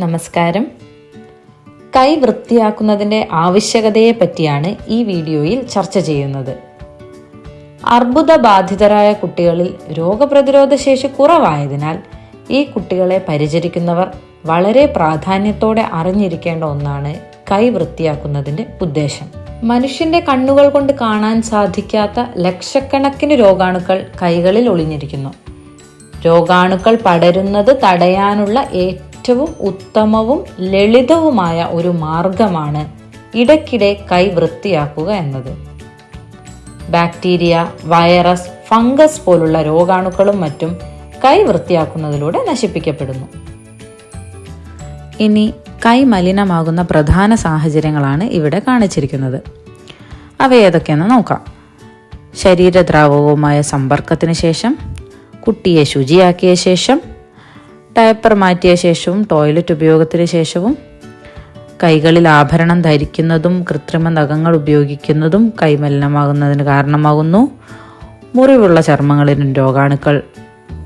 നമസ്കാരം. കൈ വൃത്തിയാക്കുന്നതിൻ്റെ ആവശ്യകതയെ പറ്റിയാണ് ഈ വീഡിയോയിൽ ചർച്ച ചെയ്യുന്നത്. അർബുദബാധിതരായ കുട്ടികളിൽ രോഗപ്രതിരോധ ശേഷി കുറവായതിനാൽ ഈ കുട്ടികളെ പരിചരിക്കുന്നവർ വളരെ പ്രാധാന്യത്തോടെ അറിഞ്ഞിരിക്കേണ്ട ഒന്നാണ് കൈ വൃത്തിയാക്കുന്നതിൻ്റെ ഉദ്ദേശം. മനുഷ്യന്റെ കണ്ണുകൾ കൊണ്ട് കാണാൻ സാധിക്കാത്ത ലക്ഷക്കണക്കിന് രോഗാണുക്കൾ കൈകളിൽ ഒളിഞ്ഞിരിക്കുന്നു. രോഗാണുക്കൾ പടരുന്നത് തടയാനുള്ള ഏറ്റവും ഉത്തമവും ലളിതവുമായ ഒരു മാർഗമാണ് ഇടയ്ക്കിടെ കൈ വൃത്തിയാക്കുക എന്നത്. ബാക്ടീരിയ, വൈറസ്, ഫംഗസ് പോലുള്ള രോഗാണുക്കളും മറ്റും കൈ വൃത്തിയാക്കുന്നതിലൂടെ നശിപ്പിക്കപ്പെടുന്നു. ഇനി കൈ മലിനമാകുന്ന പ്രധാന സാഹചര്യങ്ങളാണ് ഇവിടെ കാണിച്ചിരിക്കുന്നത്. അവ ഏതൊക്കെയെന്ന് നോക്കാം. ശരീരദ്രാവകവുമായ സമ്പർക്കത്തിന് ശേഷം, കുട്ടിയെ ശുചിയാക്കിയ ശേഷം, ഡയപ്പർ മാറ്റിയ ശേഷവും ടോയ്ലറ്റ് ഉപയോഗത്തിന് ശേഷവും, കൈകളിൽ ആഭരണം ധരിക്കുന്നതും കൃത്രിമ നഖങ്ങൾ ഉപയോഗിക്കുന്നതും കൈ മലിനമാകുന്നതിന് കാരണമാകുന്നു. മുറിവുള്ള ചർമ്മങ്ങളിലും രോഗാണുക്കൾ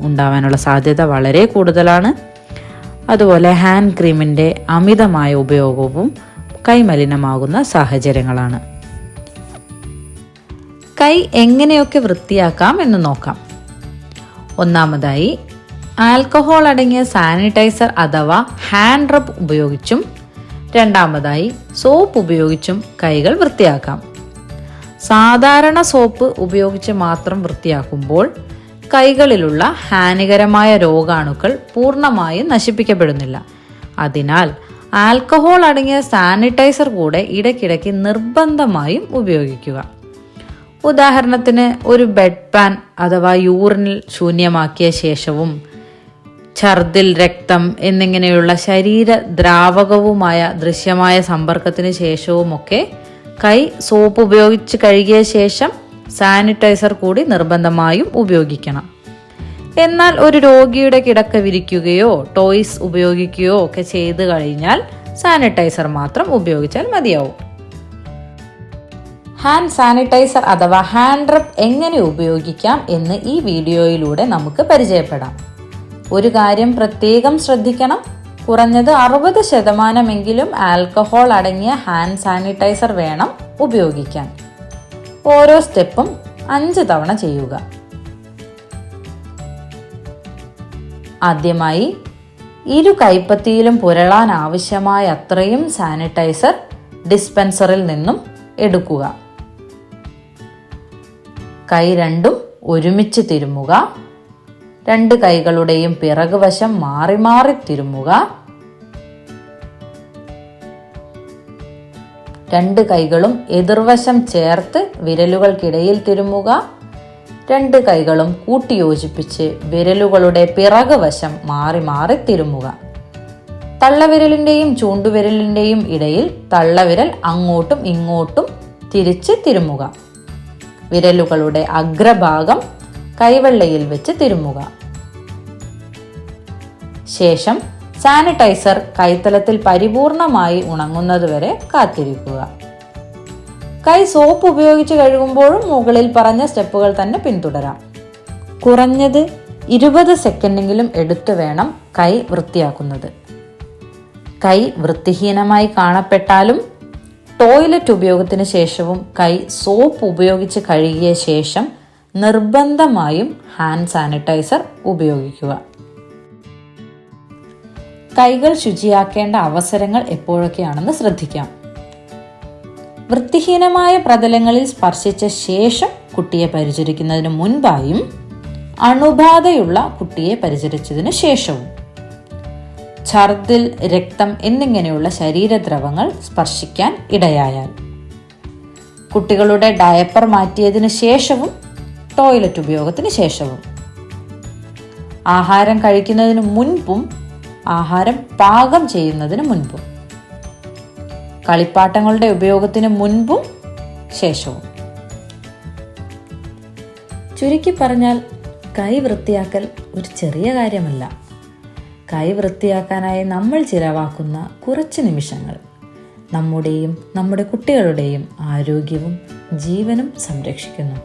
ഉണ്ടാവാനുള്ള സാധ്യത വളരെ കൂടുതലാണ്. അതുപോലെ ഹാൻഡ് ക്രീമിൻ്റെ അമിതമായ ഉപയോഗവും കൈ മലിനമാകുന്ന സാഹചര്യങ്ങളാണ്. കൈ എങ്ങനെയൊക്കെ വൃത്തിയാക്കാം എന്ന് നോക്കാം. ഒന്നാമതായി, ആൽക്കഹോൾ അടങ്ങിയ സാനിറ്റൈസർ അഥവാ ഹാൻഡ് റബ് ഉപയോഗിച്ചും, രണ്ടാമതായി സോപ്പ് ഉപയോഗിച്ചും കൈകൾ വൃത്തിയാക്കാം. സാധാരണ സോപ്പ് ഉപയോഗിച്ച് മാത്രം വൃത്തിയാക്കുമ്പോൾ കൈകളിലുള്ള ഹാനികരമായ രോഗാണുക്കൾ പൂർണ്ണമായും നശിപ്പിക്കപ്പെടുന്നില്ല. അതിനാൽ ആൽക്കഹോൾ അടങ്ങിയ സാനിറ്റൈസർ കൂടെ ഇടയ്ക്കിടയ്ക്ക് നിർബന്ധമായും ഉപയോഗിക്കുക. ഉദാഹരണത്തിന്, ഒരു ബെഡ് പാൻ അഥവാ യൂറിനിൽ ശൂന്യമാക്കിയ ശേഷവും ഛർദിൽ, രക്തം എന്നിങ്ങനെയുള്ള ശരീര ദ്രാവകവുമായ ദൃശ്യമായ സമ്പർക്കത്തിന് ശേഷവുമൊക്കെ കൈ സോപ്പ് ഉപയോഗിച്ച് കഴുകിയ ശേഷം സാനിറ്റൈസർ കൂടി നിർബന്ധമായും ഉപയോഗിക്കണം. എന്നാൽ ഒരു രോഗിയുടെ കിടക്ക വിരിക്കുകയോ ടോയ്സ് ഉപയോഗിക്കുകയോ ഒക്കെ ചെയ്തു കഴിഞ്ഞാൽ സാനിറ്റൈസർ മാത്രം ഉപയോഗിച്ചാൽ മതിയാവും. ഹാൻഡ് സാനിറ്റൈസർ അഥവാ ഹാൻഡ് റബ് എങ്ങനെ ഉപയോഗിക്കാം എന്ന് ഈ വീഡിയോയിലൂടെ നമുക്ക് പരിചയപ്പെടാം. ഒരു കാര്യം പ്രത്യേകം ശ്രദ്ധിക്കണം. കുറഞ്ഞത് 60% ആൽക്കഹോൾ അടങ്ങിയ ഹാൻഡ് സാനിറ്റൈസർ വേണം ഉപയോഗിക്കാൻ. ഓരോ സ്റ്റെപ്പും 5 തവണ ചെയ്യുക. ആദ്യമായി, ഇരു കൈപ്പത്തിയിലും പുരളാൻ ആവശ്യമായ അത്രയും സാനിറ്റൈസർ ഡിസ്പെൻസറിൽ നിന്നും എടുക്കുക. കൈ രണ്ടും ഒരുമിച്ച് തിരുമ്മുക. 2 കൈകളുടെയും പിറകുവശം മാറി മാറി തിരുമ്മുക. 2 കൈകളും എതിർവശം ചേർത്ത് വിരലുകൾക്കിടയിൽ തിരുമ്മുക. 2 കൈകളും കൂട്ടിയോജിപ്പിച്ച് വിരലുകളുടെ പിറകുവശം മാറി മാറി തിരുമ്മുക. തള്ളവിരലിന്റെയും ചൂണ്ടുവിരലിന്റെയും ഇടയിൽ തള്ളവിരൽ അങ്ങോട്ടും ഇങ്ങോട്ടും തിരിച്ച് തിരുമ്മുക. വിരലുകളുടെ അഗ്രഭാഗം കൈവെള്ളയിൽ വെച്ച് തിരുമ്മുക. ശേഷം സാനിറ്റൈസർ കൈത്തലത്തിൽ പരിപൂർണമായി ഉണങ്ങുന്നതുവരെ കാത്തിരിക്കുക. കൈ സോപ്പ് ഉപയോഗിച്ച് കഴുകുമ്പോഴും മുകളിൽ പറഞ്ഞ സ്റ്റെപ്പുകൾ തന്നെ പിന്തുടരാം. കുറഞ്ഞത് 20 സെക്കൻഡെങ്കിലും എടുത്തു വേണം കൈ വൃത്തിയാക്കുന്നത്. കൈ വൃത്തിഹീനമായി കാണപ്പെട്ടാലും ടോയ്ലറ്റ് ഉപയോഗത്തിന് ശേഷവും കൈ സോപ്പ് ഉപയോഗിച്ച് കഴുകിയ ശേഷം നിർബന്ധമായും ഹാൻഡ് സാനിറ്റൈസർ ഉപയോഗിക്കുക. കൈകൾ ശുചിയാക്കേണ്ട അവസരങ്ങൾ എപ്പോഴൊക്കെയാണെന്ന് ശ്രദ്ധിക്കാം. വൃത്തിഹീനമായ പ്രതലങ്ങളിൽ സ്പർശിച്ച ശേഷം കുട്ടിയെ പരിചരിക്കുന്നതിന് മുൻപായും അണുബാധയുള്ള കുട്ടിയെ പരിചരിച്ചതിന് ശേഷവും, ഛർദിൽ, രക്തം എന്നിങ്ങനെയുള്ള ശരീരദ്രവങ്ങൾ സ്പർശിക്കാൻ ഇടയായാൽ, കുട്ടികളുടെ ഡയപ്പർ മാറ്റിയതിന് ശേഷവും ടോയ്ലറ്റ് ഉപയോഗത്തിന് ശേഷവും, ആഹാരം കഴിക്കുന്നതിന് മുൻപും ആഹാരം പാകം ചെയ്യുന്നതിന് മുൻപും, കളിപ്പാട്ടങ്ങളുടെ ഉപയോഗത്തിന് മുൻപും ശേഷവും. ചുരുക്കി പറഞ്ഞാൽ, കൈ വൃത്തിയാക്കൽ ഒരു ചെറിയ കാര്യമല്ല. കൈ വൃത്തിയാക്കാനായി നമ്മൾ ചിലവാക്കുന്ന കുറച്ച് നിമിഷങ്ങൾ നമ്മുടെയും നമ്മുടെ കുട്ടികളുടെയും ആരോഗ്യവും ജീവനും സംരക്ഷിക്കുന്നു.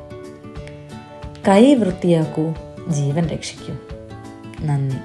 കൈ വൃത്തിയാക്കൂ, ജീവൻ രക്ഷിക്കൂ. നന്ദി.